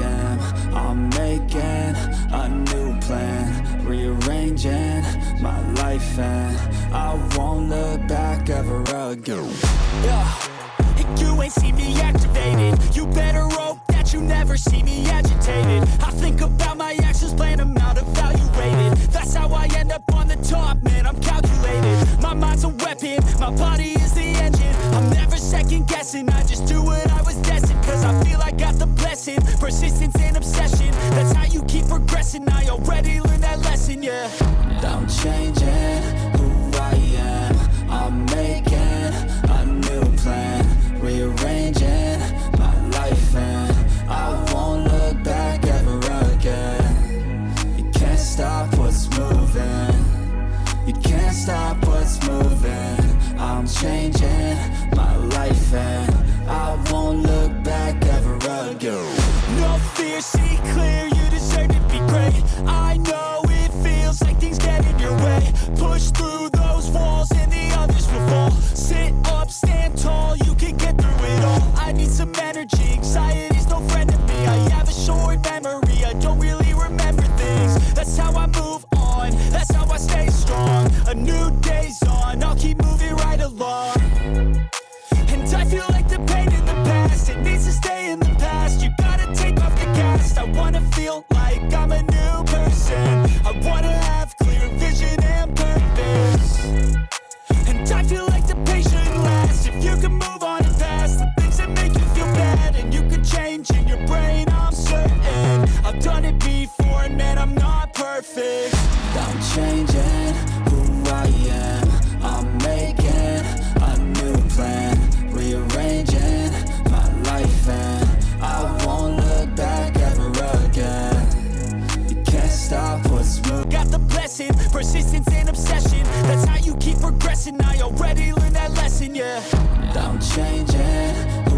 am. I'm making a new plan, rearranging my life, and I won't look back ever again. Yeah, you ain't see me activated. You better hope that you never see me agitated. I think about my actions, plan them out, evaluated. That's how I end up on the top, man, I'm calculated. My mind's a weapon, my body is the engine. I'm never second guessing, I just do what I was destined. Cause I feel I got the blessing, persistence and obsession. That's how you keep progressing, I already learned that lesson, yeah. I'm changing who I am. I'm making a new plan, rearranging my life, and I won't look back ever again. You can't stop what's moving. You can't stop what's moving. I'm changing my life, and I won't look back ever again. No fear, see clear, you deserve to be great. I know it feels like things get in your way. Push through those walls and the others will fall. Sit up, stand tall, you can get through it all. I need some energy, anxiety's no friend to me. I have a short memory, I don't really remember things. That's how I move on, that's how I stay strong. A new day's on, I'll keep moving right along. And I feel like the pain in the past, it needs to stay in the past. You gotta take off the cast. I wanna feel like I'm a new person. I wanna have clear vision and purpose. And I feel like the pain shouldn't last. If you can move on and past the things that make you feel bad, and you can change in your brain, I'm certain. I've done it before, and man, I'm not perfect. I'm changing who I am. I'm making a new plan, rearranging my life, and I won't look back ever again. You can't stop what's moving. Got the blessing, persistence and obsession. That's how you keep progressing, I already learned that lesson, yeah. I'm changing who